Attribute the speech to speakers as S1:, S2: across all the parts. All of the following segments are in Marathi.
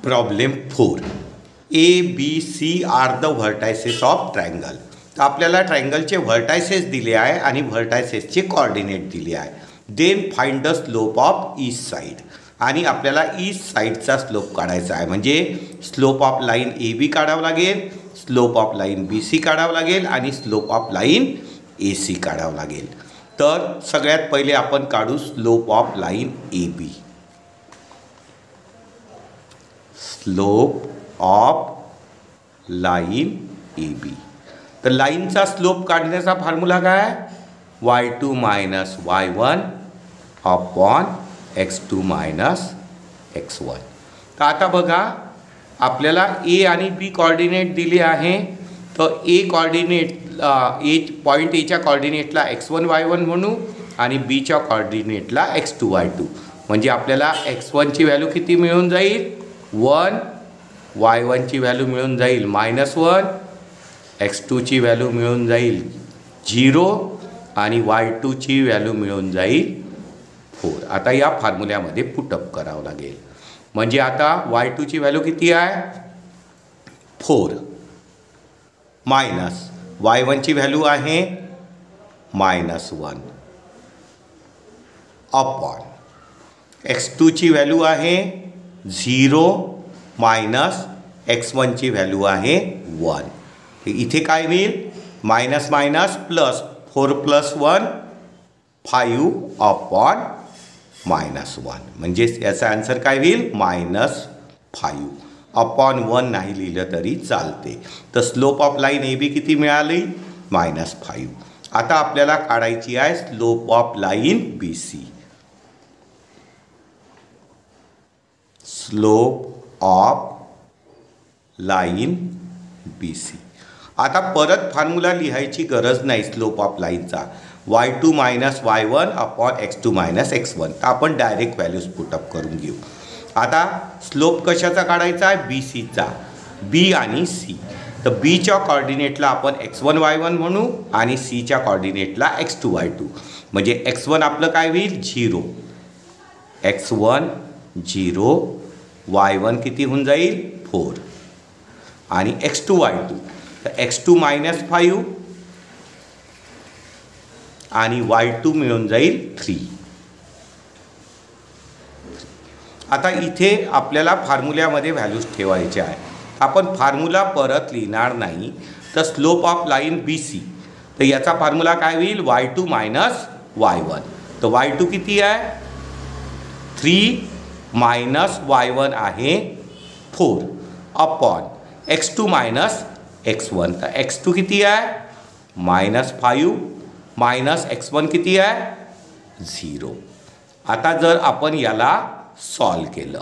S1: Problem 4. ABC are the vertices of triangle. तर आपल्याला ट्रायंगलचे व्हर्टायसेस दिले आहे आणि व्हर्टायसेसचे कोऑर्डिनेट दिले आहे. Then find the slope of east side. आणि आपल्याला ईस्ट साइडचा स्लोप काढायचा आहे. म्हणजे स्लोप ऑफ लाईन AB काढावं लागेल, स्लोप ऑफ लाईन BC काढावं लागेल आणि स्लोप ऑफ लाईन AC काढावं लागेल. तर सगळ्यात पहिले आपण काढू slope of line AB. Slope of line AB. तर लाईनचा स्लोप काढण्याचा फॉर्म्युला काय? y2 minus y1 upon x2 minus x1. तर आता बघा आपल्याला A आणि B कॉर्डिनेट दिले आहे. तर A कॉर्डिनेट पॉईंट Aच्या कॉर्डिनेटला x1 y1 म्हणू आणि Bच्या कॉर्डिनेटला x2 y2. म्हणजे आपल्याला x1ची व्हॅल्यू किती मिळून जाईल? 1. y1ची व्हॅल्यू मिळून जाईल -1. x2ची व्हॅल्यू मिळून जाईल 0 आणि y2ची व्हॅल्यू मिळून जाईल 4. आता या फॉर्म्युल्यामध्ये पुटअप करावं लागेल. म्हणजे आता y2ची व्हॅल्यू किती आहे? 4 मायनस y1ची व्हॅल्यू आहे -1 अपॉन x2ची व्हॅल्यू आहे 0 मायनस x1ची व्हॅल्यू आहे 1. इथे काय होईल? Minus minus plus 4 + 1 5 upon -1. म्हणजे याचा आन्सर काय होईल? -5 अपॉन 1 नाही लिहिलं तरी चालते. तर स्लोप ऑफ लाईन AB किती मिळाली? -5. आता आपल्याला काढायची आहे slope of line BC. Slope of line BC. आता परत फॉर्म्युला लिहायची गरज नाही स्लोप ऑफ लाईनचा. y2 minus y1 upon x2 minus x1. तर आपण डायरेक्ट व्हॅल्यूज पुटअप करून घेऊ. आता स्लोप कशाचा काढायचा आहे? BCचा. B आणि C. तर Bच्या कॉर्डिनेटला आपण x1 y1 म्हणू आणि Cच्या कॉर्डिनेटला x2 y2. म्हणजे x1 आपलं काय होईल? 0. x1 0. y1 किती होऊन जाईल? 4 आणि x2 y2. तर x2 -5 आणि y2 मिळून जाईल 3. आता इथे आपल्याला फॉर्म्युल्यामध्ये व्हॅल्यूज ठेवायचे आहे. आपण फॉर्म्युला परत लिहिणार नाही. तर स्लोप ऑफ लाईन BC. तर याचा फॉर्म्युला काय होईल? y2 minus y1. तर y2 किती आहे? 3 मायनस y1 आहे 4 अपॉन x2 मायनस x1. तर x2 किती आहे? -5 मायनस x1 किती आहे? 0. आता जर आपण याला सॉल्व केलं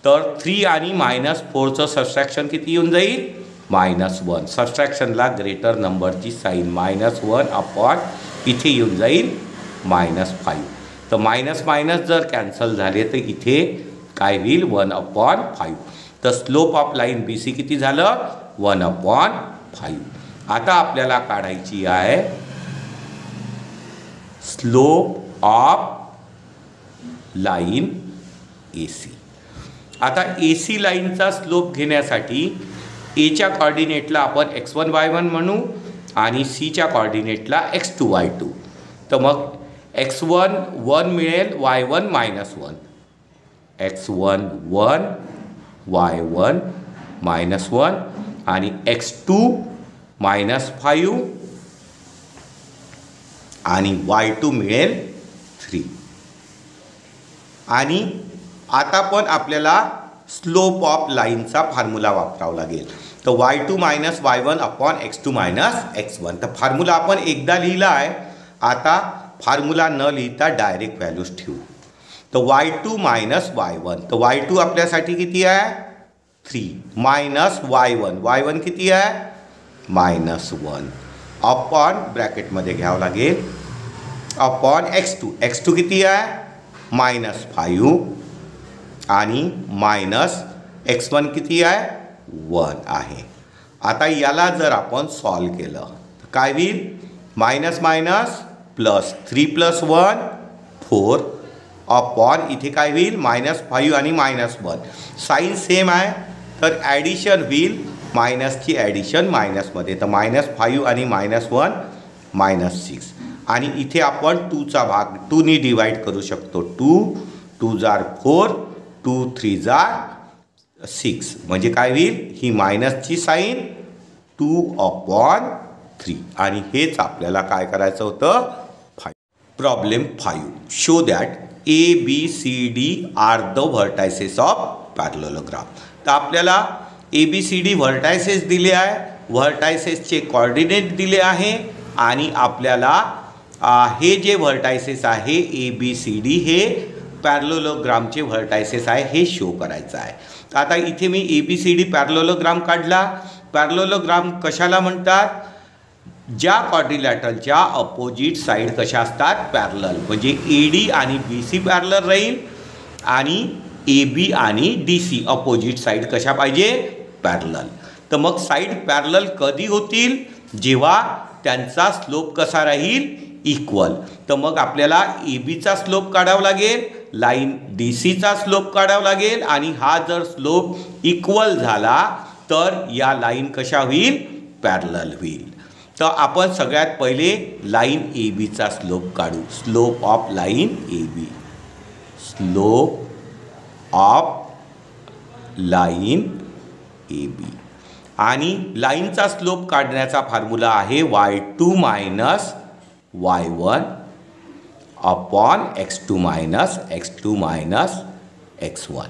S1: तर 3 आणि -4चं सबट्रॅक्शन किती येऊन जाईल? -1. सबट्रॅक्शनला ग्रेटर नंबरची साईन -1 अपॉन इथे येऊन जाईल -5. तर मायनस मायनस जर कॅन्सल झाले तर इथे काय होईल? 1/5. तर स्लोप ऑफ लाईन BC किती झालं? 1/5. आता आपल्याला काढायची आहे स्लोप ऑफ लाईन AC. आता AC लाईनचा स्लोप घेण्यासाठी Aच्या कॉर्डिनेटला आपण x1 y1 म्हणू आणि Cच्या कॉर्डिनेटला x2 y2. तर मग x1 1 मिळेल, y1 -1. x1 1 y1 -1 आणि x2 -5 आणि y2 मिळेल 3. आणि आता पण आपल्याला स्लोप ऑफ लाईनचा फॉर्म्युला वापरावा लागेल. तर y2 minus y1 upon x2 minus x1. तर फॉर्म्युला आपण एकदा लिहिला आहे. आता फॉर्म्युला न लिहिता डायरेक्ट व्हॅल्यूज ठेवू. तर y2 मायनस y1. तर y2 आपल्यासाठी किती आहे? 3 मायनस y1 किती आहे? -1 अपॉन ब्रॅकेटमध्ये घ्यावं लागेल अपॉन x2 किती आहे? -5 आणि मायनस x1 किती आहे? 1 आहे. आता याला जर आपण सॉल्व केलं तर काय होईल? मायनस मायनस प्लस 3 + 1 4 अपॉन इथे काय होईल -5 आणि -1. साईन सेम आहे तर ॲडिशन होईल मायनसची ॲडिशन मायनसमध्ये, तर -5 आणि -1 -6. आणि इथे आपण 2चा भाग 2नी डिवाइड करू शकतो. 2 जार 4, 2 3 जार 6, म्हणजे काय होईल ही मायनसची साईन 2/3. आणि हेच आपल्याला काय करायचं होतं. Problem 5. Show that ABCD are the vertices of parallelogram. तर आपल्याला ABCD व्हर्टायसेस दिले आहे, व्हर्टायसेसचे कॉर्डिनेट दिले आहे आणि आपल्याला हे जे व्हर्टायसेस आहे ABCD हे पॅरलोग्रामचे व्हर्टायसेस आहे हे शो करायचं आहे. आता इथे मी ABCD पॅरलोग्राम काढला. पॅरलोग्राम कशाला म्हणतात, ज्या क्वाड्रिलॅटरलच्या अपोजिट साईड कशा असतात पॅरलल, म्हणजे AD आणि BC पॅरलल राहील आणि AB आणि DC अपोजिट साईड कशा पाहिजे पॅरलल. तर मग साईड पॅरलल कधी होतील, जेव्हा त्यांचा स्लोप कसा राहील इक्वल. तर मग आपल्याला ABचा स्लोप काढावा लागेल, लाईन DCचा स्लोप काढावा लागेल आणि हा जर स्लोप इक्वल झाला तर या लाईन कशा होईल पॅरलल होईल. तर आपण सगळ्यात पहिले लाईन ABचा स्लोप काढू. Slope of line AB, slope of line AB. आणि लाईनचा स्लोप काढण्याचा फॉर्म्युला आहे y2 minus y1 upon x2 minus x2 minus x1.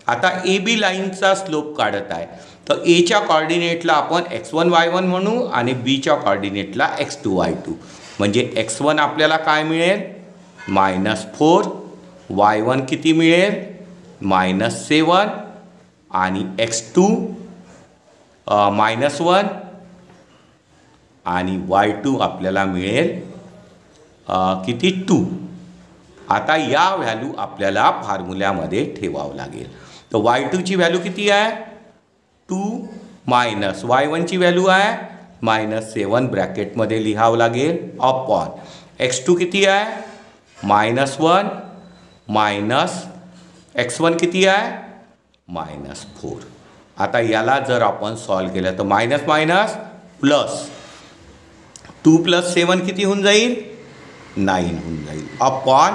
S1: आता AB लाईनचा स्लोप काढत आहे तर Aच्या कॉर्डिनेटला आपण x1 y1 म्हणू आणि Bच्या कॉर्डिनेटला x2 y2. म्हणजे x1 आपल्याला काय मिळेल -4, y1 किती मिळेल -7 आणि x2 -1 आणि y2 आपल्याला मिळेल किती 2. आता या व्हॅल्यू आपल्याला फॉर्म्युल्यामध्ये ठेवावं लागेल. तर y2ची व्हॅल्यू किती आहे 2 मायनस y1ची व्हॅल्यू आहे -7 ब्रॅकेटमध्ये लिहावं लागेल अपॉन x2 किती आहे -1 मायनस x1 किती आहे -4. आता याला जर आपण सॉल्व केलं तर मायनस मायनस प्लस 2 + 7 किती होऊन जाईल 9 होऊन जाईल upon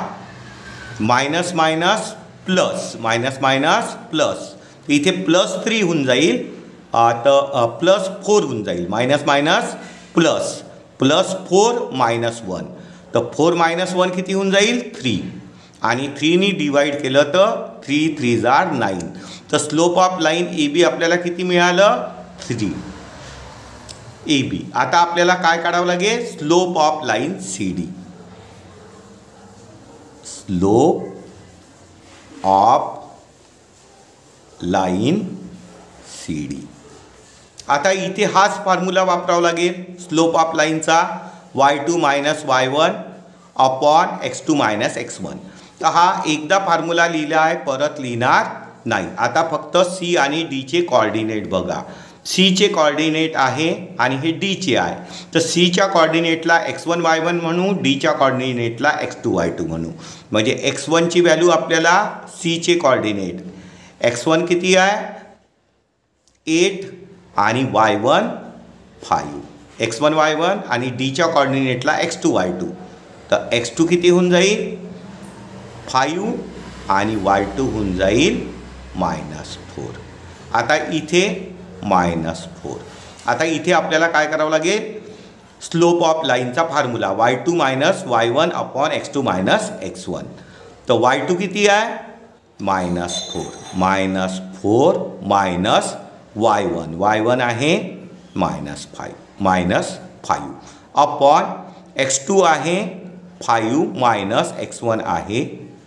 S1: minus minus plus minus minus plus इथे +3 होऊन जाईल तर +4 होऊन जाईल. मायनस मायनस प्लस +4 -1 तर 4 - 1 किती होऊन जाईल 3 आणि 3नी डिवाइड केलं तर 3 3 जार 9. तर स्लोप ऑफ लाईन AB आपल्याला किती मिळालं 3 AB. आता आपल्याला काय काढावं लागेल slope of line CD, slope of line CD. आता इथे हाच फॉर्म्युला वापरावा लागेल स्लोप ऑफ लाईनचा y2 minus y1 upon x2 minus x1. तर हा एकदा फॉर्म्युला लिहिला आहे परत लिहिणार नाही. आता फक्त C आणि Dचे कॉर्डिनेट बघा. Cचे कॉर्डिनेट आहे आणि हे Dचे आहे. तर Cच्या कॉर्डिनेटला x1 y1 म्हणू, Dच्या कॉर्डिनेटला x2 y2 म्हणू. म्हणजे x1ची व्हॅल्यू आपल्याला Cचे कॉर्डिनेट x1 किती आहे 8 आणि y1 5. x1 y1 आणि Dच्या कॉर्डिनेटला x2 y2. तर x2 किती होऊन जाईल 5 आणि y2 होऊन जाईल -4. आता इथे -4. आता इथे आपल्याला काय करावं लागेल स्लोप ऑफ लाईनचा formula y2 minus y1 upon x2 minus x1. तर y2 किती आहे -4 मायनस y1 आहे -5 अपॉन x2 आहे 5 मायनस x1 आहे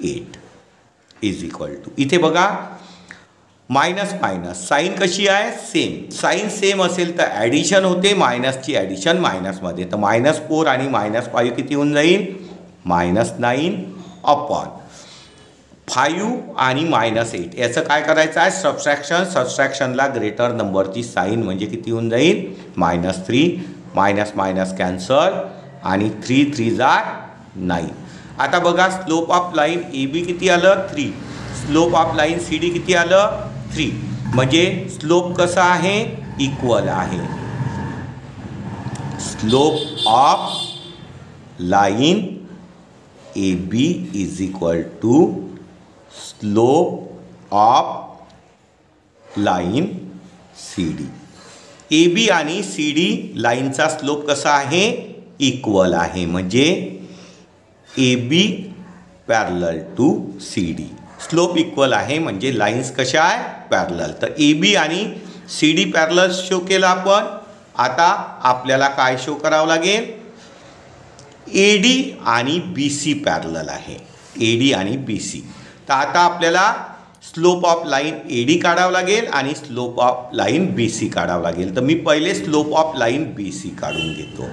S1: 8 इज इक्वल टू. इथे बघा मायनस मायनस साईन कशी आहे सेम. साईन सेम असेल तर ॲडिशन होते, मायनसची ॲडिशन मायनसमध्ये. तर -4 आणि -5 किती होऊन जाईल -9 अपॉन 5 आणि -8. याचं काय करायचं आहे सबस्ट्रॅक्शन. सबस्ट्रॅक्शनला ग्रेटर नंबरची साईन म्हणजे किती होऊन जाईल -3 मायनस मायनस कॅन्सल आणि 3 3 जार 9. आता बघा slope of line A B किती आलं 3, slope of line C D किती आलं 3, म्हणजे स्लोप कसा आहे इक्वल आहे. Slope of line A B is equal to slope of line C D. A B आणि सी डी लाईनचा स्लोप कसा आहे इक्वल आहे, म्हणजे A B parallel to C D. Slope equal आहे म्हणजे लाईन्स कशा आहे पॅरलल. तर ए बी आणि सी डी पॅरलल शो केला आपण. आता आपल्याला काय शो करावं लागेल, ए डी आणि बी सी पॅरलल आहे, ए डी आणि बी सी. तर आता आपल्याला slope of line A D काढावं लागेल आणि slope of line B C काढावं लागेल. तर मी पहिले slope of line B C काढून घेतो.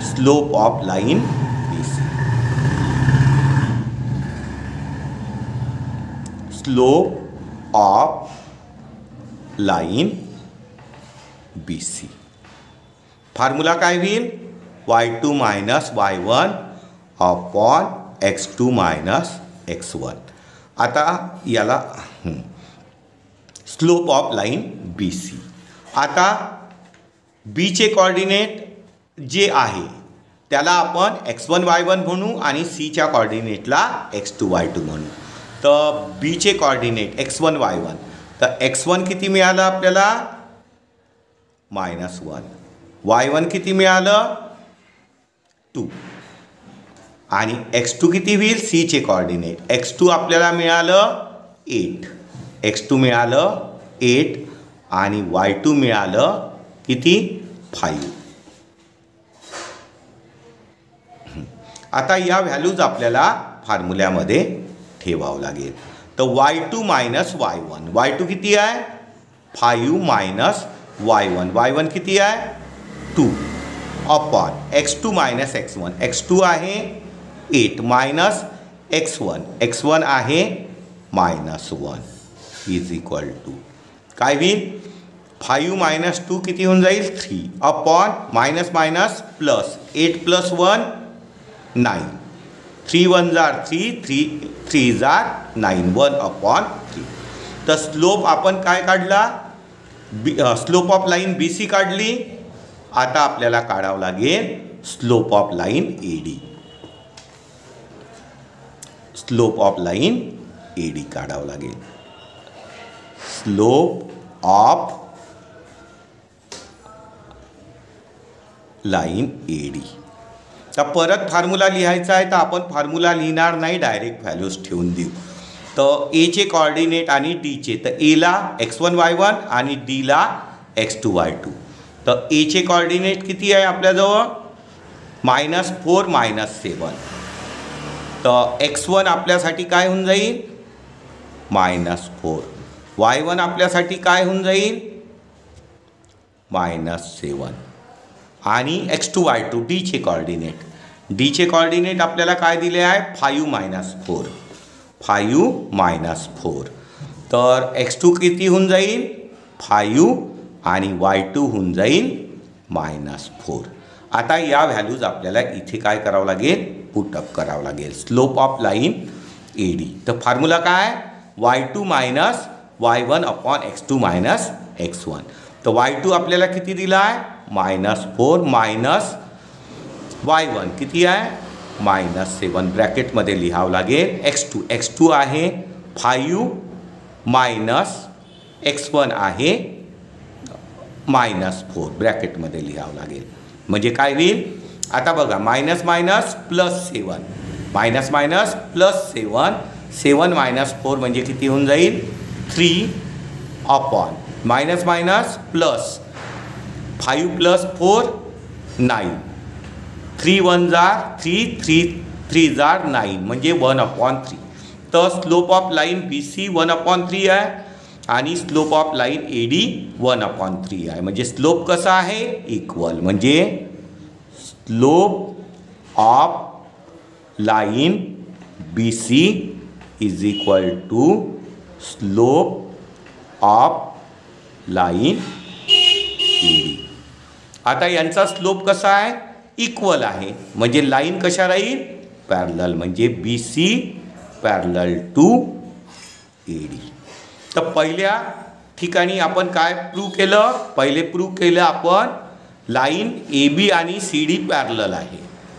S1: Slope of line B C, slope of line B C. Formula काय होईल, y2 minus y1 upon x2 minus x1. आता याला slope of line B C. आता बीचे कॉर्डिनेट जे आहे त्याला आपण x1 y1 म्हणू आणि सीच्या कॉर्डिनेटला x2 y2 म्हणू. तर बीचे कॉर्डिनेट x1 y1, तर x1 किती मिळालं आपल्याला -1, y1 किती मिळालं 2 आणि x2 किती होईल, सीचे कॉर्डिनेट x2 आपल्याला मिळालं 8, x2 मिळालं 8 आणि y2 मिळालं किती 5. आता या व्हॅल्यूज आपल्याला फॉर्म्युल्यामध्ये ठेवावं लागेल. तर y2 मायनस y1, y2 किती आहे 5 मायनस y1, y1 किती आहे 2 upon x2 minus x1, x2 आहे 8 मायनस x1, x1 आहे -1 इज इक्वल टू काय होईल 5 मायनस 2 किती होऊन जाईल 3 upon minus minus plus 8 plus 1 9, 3 1 जार 3, 3 जार 9, 1 अपॉन 3. तर स्लोप आपण काय काढला, slope of line B C काढली. आता आपल्याला काढावं लागेल slope of line A D. Slope of line A D काढावं लागेल. Slope of line A D. तर परत फॉर्म्युला लिहायचा आहे, तर आपण फॉर्म्युला लिहिणार नाही, डायरेक्ट व्हॅल्यूज ठेवून देऊ. तर एचे कॉर्डिनेट आणि डीचे, तर एला x1 y1 आणि डीला x2 y2. तर एचे कॉर्डिनेट किती आहे आपल्याजवळ -4 -7. तर x1 आपल्यासाठी काय होऊन जाईल -4, y1 आपल्यासाठी काय होऊन जाईल -7 आणि x2 y2 डीचे कॉर्डिनेट. डीचे कॉर्डिनेट आपल्याला काय दिले आहे 5 -4, 5 -4. तर x2 किती होऊन जाईल 5 आणि y2 होऊन जाईल -4. आता या व्हॅल्यूज आपल्याला इथे काय करावं लागेल पुटअप करावं लागेल. Slope of line A D. तर फॉर्म्युला काय y2 minus y1 upon x2 minus x1. तर y2 आपल्याला किती दिला आहे -4 मायनस y1 किती आहे -7, ब्रॅकेटमध्ये लिहावं लागेल. x2 आहे 5 मायनस x1 आहे -4, ब्रॅकेटमध्ये लिहावं लागेल. म्हणजे काय होईल आता बघा minus minus plus 7, minus minus plus 7, 7 -4 म्हणजे किती होऊन जाईल 3 upon minus minus plus 5 plus 4 9, 3 1 जार 3, 3 जार 9 म्हणजे 1/3. तर slope of line B C 1/3 आहे आणि slope of line A D 1/3 आहे. म्हणजे स्लोप कसा आहे इक्वल. म्हणजे slope of line B C is equal to slope of line A D. आता यांचा स्लोप कसा आहे इक्वल आहे, म्हणजे लाईन कशा राहील पॅरलल म्हणजे BC पॅरलल टू AD. तर पहिल्या ठिकाणी आपण काय प्रूव्ह केलं? पहिले प्रूव्ह केलं आपण लाईन AB आणि CD पॅरलल आहे,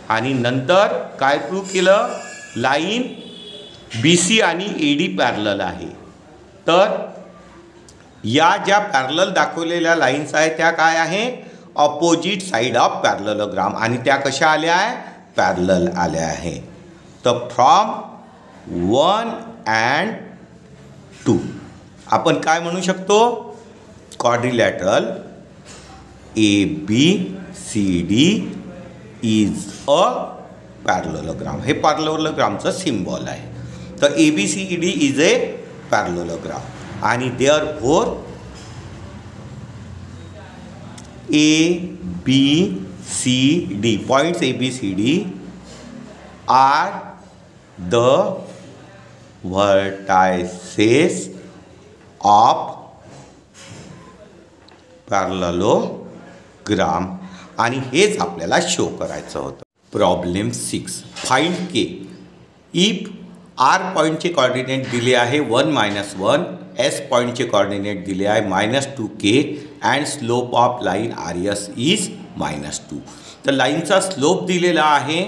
S1: आणि नंतर काय प्रूव्ह केलं? लाईन BC आणि AD पॅरलल आहे. तर या ज्या पॅरलल दाखवलेल्या लाईन्स आहेत त्या काय आहे? ऑपोजिट साईड ऑफ पॅरललोग्राम, आणि त्या कशा आल्या आहे? पॅरलल आल्या आहे. तर फ्रॉम 1 and 2 आपण काय म्हणू शकतो? Quadrilateral ABCD is a parallelogram. हे पॅरललोग्रामचं सिम्बॉल आहे. तर ABCD इज ए पॅरललोग्राम, आणि therefore ABCD points ABCD are the vertices of पॅरललोग्राम, आणि हेच आपल्याला शो करायचं होतं. Problem 6. Find K. If R पॉईंटचे कॉर्डिनेट दिले आहे 1 - 1, S पॉईंटचे कॉर्डिनेट दिले आहे -2K, and slope of line RS is -2. तर लाईनचा स्लोप दिलेला आहे,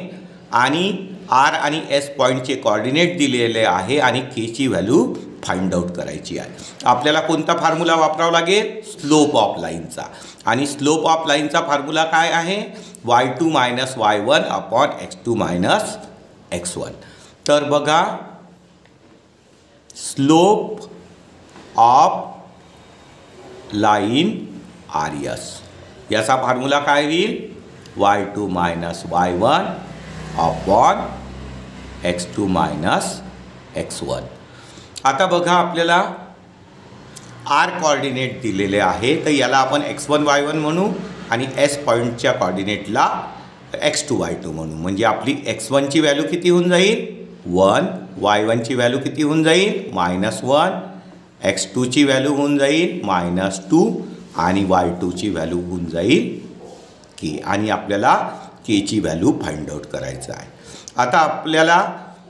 S1: आणि R आणि S पॉईंटचे कॉर्डिनेट दिलेले आहे, आणि Kची व्हॅल्यू फाइंड आउट करायची आहे. आपल्याला कोणता फॉर्म्युला वापरावा लागेल? स्लोप ऑफ लाईनचा. आणि स्लोप ऑफ लाईनचा फॉर्म्युला काय आहे? y2 - y1 upon x2 - x1. तर बघा, स्लोप ऑफ लाईन RS याचा फॉर्म्युला काय होईल? y2 - y1 upon x2 - x1. आता बघा, आपल्याला R कॉर्डिनेट दिलेले आहे, तर याला आपण x1 y1 म्हणू, आणि S पॉईंटच्या कॉर्डिनेटला x2 y2 म्हणू. म्हणजे आपली x1ची व्हॅल्यू किती होऊन जाईल? 1. y1ची व्हॅल्यू किती होऊन जाईल? -1. x2ची व्हॅल्यू होऊन जाईल -2, आणि y2ची व्हॅल्यू होऊन जाईल K, आणि आपल्याला Kची व्हॅल्यू फाइंड आउट करायचं आहे. आता आपल्याला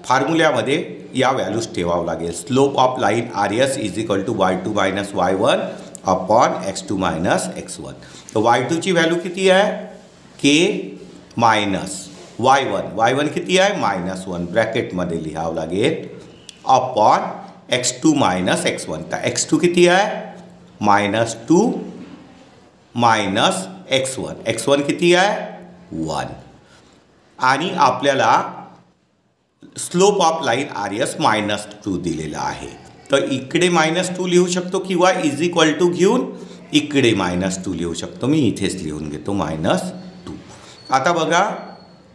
S1: फॉर्म्युल्यामध्ये या व्हॅल्यूज ठेवावं लागेल. Slope of line RS is equal to y2 - y1 upon x2 - x1. तर y2ची व्हॅल्यू किती आहे? K मायनस y1 किती आहे? -1 ब्रॅकेटमध्ये लिहावं लागेल, अपॉन x2 - x1. तर x2 किती आहे? -2 मायनस x1 किती आहे? 1. आणि आपल्याला स्लोप ऑफ लाईन RS -2 दिलेला आहे. तर इकडे -2 लिहू शकतो, किंवा इज इक्वल टू घेऊन इकडे -2 लिहू शकतो. मी इथेच लिहून घेतो -2. आता बघा,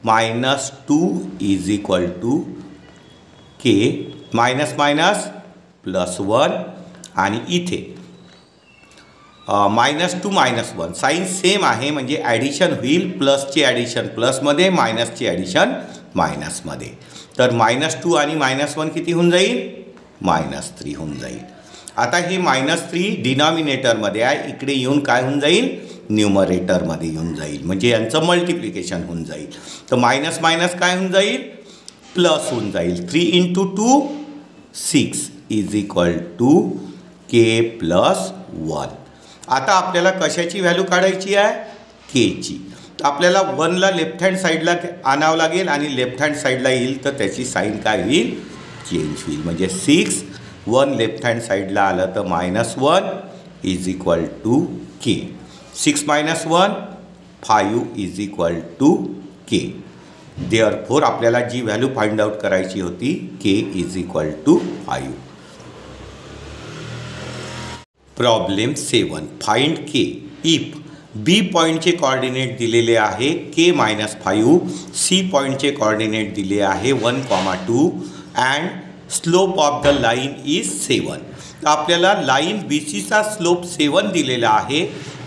S1: -2 is equal to K, minus minus +1, आणि इथे -2 -1 साईन सेम आहे, म्हणजे ॲडिशन होईल. प्लसची ॲडिशन प्लसमध्ये, मायनसची ॲडिशन मायनसमध्ये. तर -2 आणि -1 किती होऊन जाईल? -3 होऊन जाईल. आता हे -3 डिनॉमिनेटरमध्ये आहे, इकडे येऊन काय होऊन जाईल? न्यूमरेटरमध्ये येऊन जाईल, म्हणजे यांचं मल्टिप्लिकेशन होऊन जाईल. तर मायनस मायनस काय होऊन जाईल? प्लस होऊन जाईल. 3 × 2 6 इज इक्वल टू K + 1. आता आपल्याला कशाची व्हॅल्यू काढायची आहे? Kची. तर आपल्याला 1ला लेफ्ट हँड साईडला आणावं लागेल, आणि लेफ्ट हँड साईडला येईल तर त्याची साईन काय होईल? चेंज होईल. म्हणजे 6, 1 लेफ्ट हँड साईडला आलं तर -1 is equal to K. 6 - 1 5 is equal to K. Therefore आपल्याला जी व्हॅल्यू फाइंड आउट करायची होती K is equal to 5. Problem 7. Find K if B पॉईंटचे कॉर्डिनेट दिलेले आहे K - 5, C पॉईंटचे कॉर्डिनेट दिले आहे 1, 2, and slope of the line is 7. तर आपल्याला लाईन BCचा स्लोप 7 दिलेला आहे.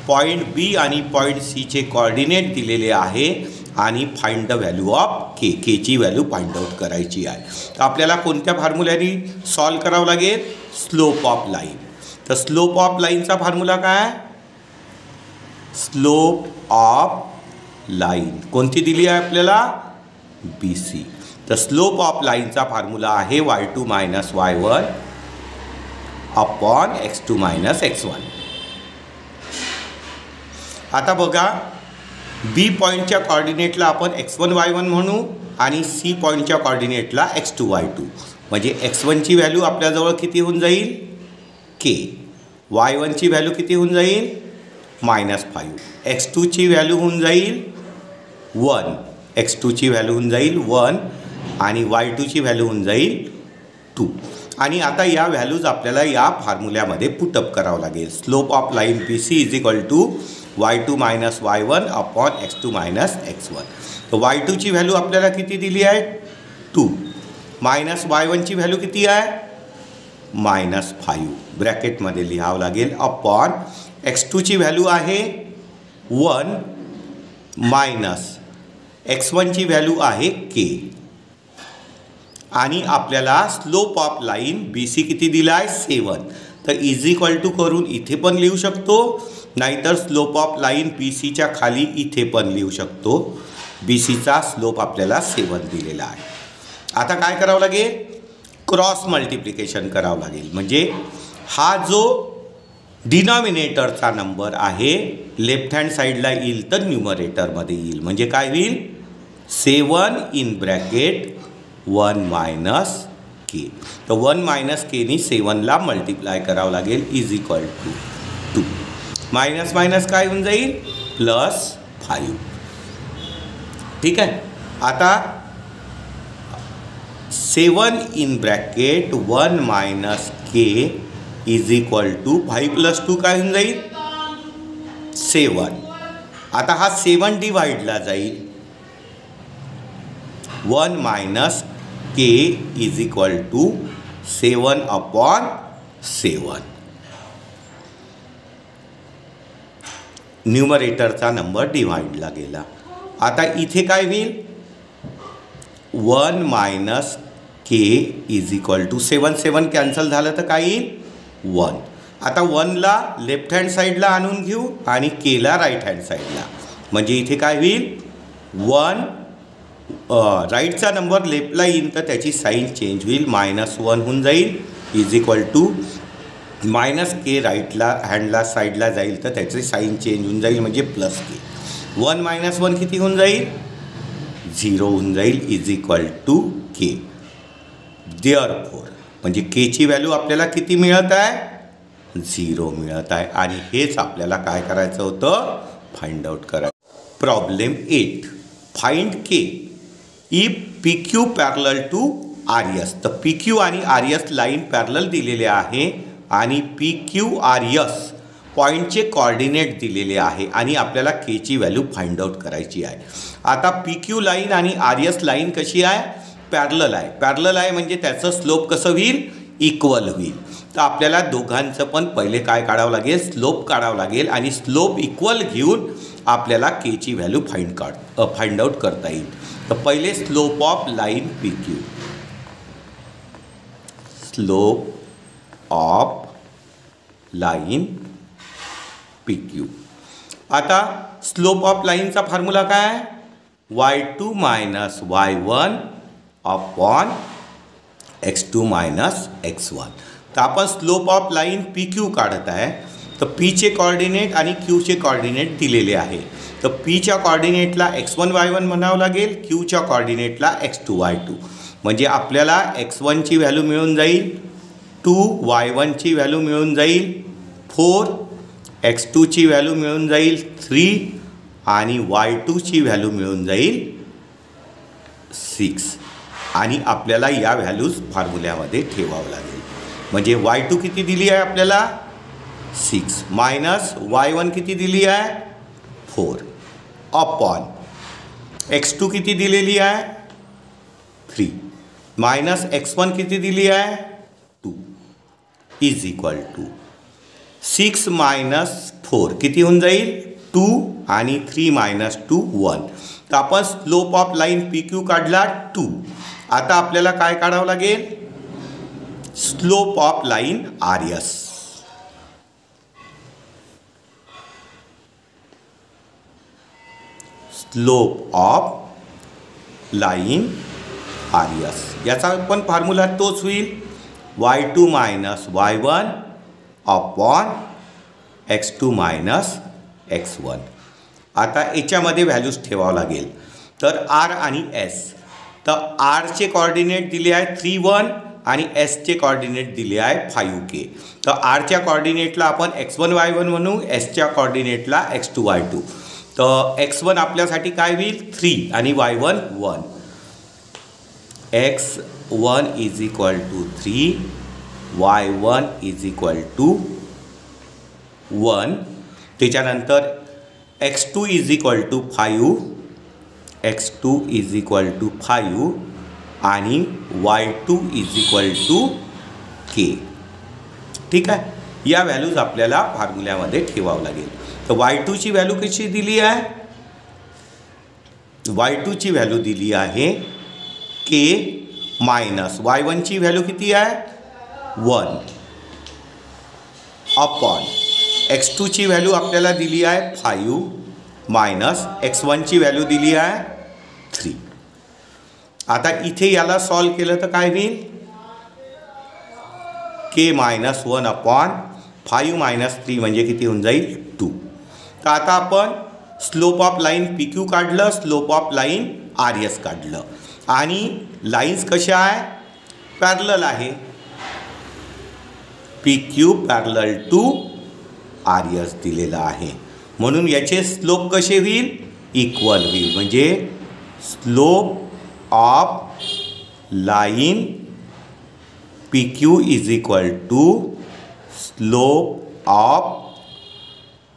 S1: पॉईंट B आणि पॉईंट Cचे कॉर्डिनेट दिलेले आहे, आणि find the value of K. Kची व्हॅल्यू फाइंड आउट करायची आहे. तर आपल्याला कोणत्या फॉर्म्युल्याने सॉल्व करावं लागेल? Slope of line. तर स्लोप ऑफ लाईनचा फॉर्म्युला काय? स्लोप ऑफ लाईन कोणती दिली आहे आपल्याला? BC. तर स्लोप ऑफ लाईनचा फॉर्म्युला आहे y2 minus y1 upon x2 minus x1. आता बघा, बी पॉईंटच्या कॉर्डिनेटला आपण x1 y1 म्हणू आणि सी पॉईंटच्या कॉर्डिनेटला x2 y2. म्हणजे x1ची व्हॅल्यू आपल्याजवळ किती होऊन जाईल k, y1ची व्हॅल्यू किती होऊन जाईल -5, x2ची व्हॅल्यू होऊन जाईल 1, x2ची व्हॅल्यू होऊन जाईल 1 आणि y2ची व्हॅल्यू होऊन जाईल 2. आणि आता या व्हॅल्यूज आपल्याला या फॉर्म्युल्यामध्ये पुटअप करावं लागेल. Slope of line P C is equal to y2 minus y1 upon x2 minus x1. तर y2ची व्हॅल्यू आपल्याला किती दिली आहे 2, मायनस y1ची व्हॅल्यू किती आहे -5 ब्रॅकेटमध्ये लिहावं लागेल अपॉन x2ची व्हॅल्यू आहे 1 मायनस x1ची व्हॅल्यू आहे k. आणि आपल्याला slope of line B C किती दिला आहे 7. तर इज इक्वल टू करून इथे पण लिहू शकतो, नाहीतर स्लोप ऑफ लाईन बी सीच्या खाली इथे पण लिहू शकतो. बी सीचा स्लोप आपल्याला 7 दिलेला आहे. आता काय करावं लागेल, क्रॉस मल्टिप्लिकेशन करावं लागेल. म्हणजे हा जो डिनॉमिनेटरचा नंबर आहे लेफ्ट हँड साईडला येईल तर न्यूमरेटरमध्ये येईल. म्हणजे काय होईल 7 इन ब्रॅकेट 1 मायनस के. तर 1 मायनस केनी 7ला मल्टिप्लाय करावं लागेल is equal to 2. Minus minus काय होऊन जाईल +5. ठीक आहे. आता 7 in bracket 1 minus K is equal to 5 + 2 काय होऊन जाईल 7. आता हा 7 डिवाइडला जाईल. 1 minus K is equal to 7 upon 7. न्यूमरेटरचा नंबर डिवाइडला गेला. आता इथे काय होईल 1 minus K is equal to 7 cancel झालं तर काय येईल 1. आता 1ला लेफ्ट हँड साईडला आणून घेऊ आणि केला राईट हँड साईडला. म्हणजे इथे काय होईल 1 राईटचा नंबर लेफ्टला येईल तर त्याची साईन चेंज होईल, -1 होऊन जाईल is equal to minus K राईटला हँडला साईडला जाईल तर त्याची साईन चेंज होऊन जाईल म्हणजे +k. 1 - 1 किती होऊन जाईल 0 होऊन जाईल is equal to K. Therefore म्हणजे केची व्हॅल्यू आपल्याला किती मिळत आहे 0 मिळत आहे. आणि हेच आपल्याला काय करायचं होतं फाइंड आउट करायचं. Problem 8 find K if P Q parallel to R S. तर पी क्यू आणि आर एस लाईन पॅरलल दिलेले आहे आणि P Q R S point coordinate दिलेले आहे आणि आपल्याला केची व्हॅल्यू फाइंड आउट करायची आहे. आता पी क्यू लाईन आणि आर एस लाईन कशी आहे पॅरलल आहे. पॅरलल आहे म्हणजे त्याचं स्लोप कसं होईल इक्वल होईल. तर आपल्याला दोघांचं पण पहिले काय काढावं लागेल स्लोप काढावं लागेल आणि स्लोप इक्वल घेऊन आपल्याला केची व्हॅल्यू फाइंड आउट करता येईल. तर पहिले slope of line P Q. Slope of line P Q. आता स्लोप ऑफ लाईनचा फॉर्म्युला काय आहे y2 minus y1 upon x2 minus x1. तर आपण slope of line P Q काढत आहे. तर पीचे कॉर्डिनेट आणि क्यूचे कॉर्डिनेट दिलेले आहे. तर पीच्या कॉर्डिनेटला x1 y1 म्हणावं लागेल, क्यूच्या कॉर्डिनेटला x2 y2. म्हणजे आपल्याला x1ची व्हॅल्यू मिळून जाईल 2, y1ची व्हॅल्यू मिळून जाईल 4, x2ची व्हॅल्यू मिळून जाईल 3 आणि y2ची व्हॅल्यू मिळून जाईल 6. आणि आपल्याला या व्हॅल्यूज फॉर्म्युल्यामध्ये ठेवावं लागेल. म्हणजे y2 किती दिली आहे आपल्याला 6 मायनस y1 किती दिली आहे 4 अपॉन x2 किती दिलेली आहे 3 मायनस x1 किती दिली आहे 2 इज इक्वल टू 6 मायनस 4 किती होऊन जाईल 2 आणि 3 मायनस 2 1. तर आपण slope of line P Q काढला 2. आता आपल्याला काय काढावं लागेल slope of line R S. Slope of line R S. याचा पण फॉर्म्युला तोच होईल y2 minus y1 upon x2 minus x1. आता याच्यामध्ये व्हॅल्यूज ठेवावं लागेल. तर आर आणि एस, तर आरचे कॉर्डिनेट दिले आहे 3 1 आणि एसचे कॉर्डिनेट दिले आहे 5 k. तर आरच्या कॉर्डिनेटला आपण x1 y1 म्हणू, एसच्या कॉर्डिनेटला x2 y2. तर x1 आपल्यासाठी काय होईल 3 आणि y1 1. x1 is equal to 3, y1 is equal to 1. त्याच्यानंतर x2 is equal to 5, x2 is equal to 5 आणि y2 is equal to k. ठीक आहे. या व्हॅल्यूज आपल्याला फॉर्म्युल्यामध्ये ठेवावं लागेल. तर y2 ची व्हॅल्यू कशी दिली आहे, y2 ची व्हॅल्यू दिली आहे k मायनस y1 ची व्हॅल्यू किती आहे 1 अपॉन x2 ची व्हॅल्यू आपल्याला दिली आहे 5 मायनस x1 ची व्हॅल्यू दिली आहे 3. आता इथे याला सॉल्व केलं तर काय होईल k मायनस 1 अपॉन 5 मायनस 3 म्हणजे किती होऊन जाईल 2. तर आता आपण स्लोप ऑफ लाईन PQ काढलं, स्लोप ऑफ लाईन RS काढलं आणि लाईन्स कशा आहे पॅरलल आहे. PQ पॅरलल टू RS दिलेला आहे म्हणून याचे स्लोप कसे होईल इक्वल होईल. म्हणजे slope of line PQ is equal to slope of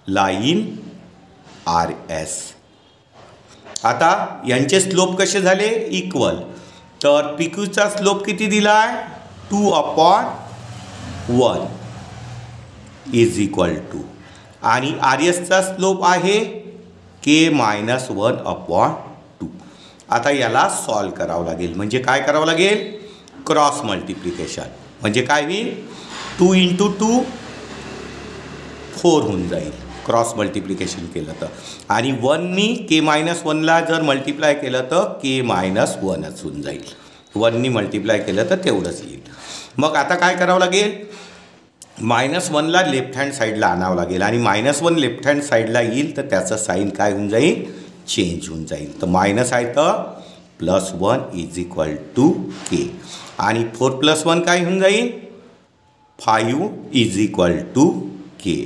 S1: line RS. आता यांचे स्लोप कसे झाले इक्वल. तर PQचा स्लोप किती दिला आहे 2 अपॉन 1 इज इक्वल टू आणि RSचा स्लोप आहे k मायनस 1 अपॉन 2. आता याला सॉल्व करावं लागेल. म्हणजे काय करावं लागेल क्रॉस मल्टिप्लिकेशन. म्हणजे काय होईल 2 इंटू 2 4 होऊन जाईल क्रॉस मल्टिप्लिकेशन केलं तर. आणि 1नी k मायनस 1ला जर मल्टिप्लाय केलं तर k मायनस 1च होऊन जाईल. 1नी मल्टिप्लाय केलं तर तेवढंच येईल. मग आता काय करावं लागेल मायनस 1ला लेफ्ट हँड साईडला आणावं लागेल आणि मायनस 1 लेफ्ट हँड साईडला येईल तर त्याचं साईन काय होऊन जाईल चेंज होऊन जाईल. तर मायनस आहे तर plus 1 is equal to k आणि 4 प्लस 1 काय होऊन जाईल 5 is equal to k.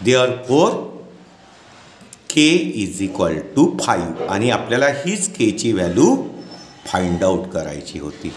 S1: Therefore k is equal to 5 आणि आपल्याला हीच k ची व्हॅल्यू फाइंड आउट करायची होती.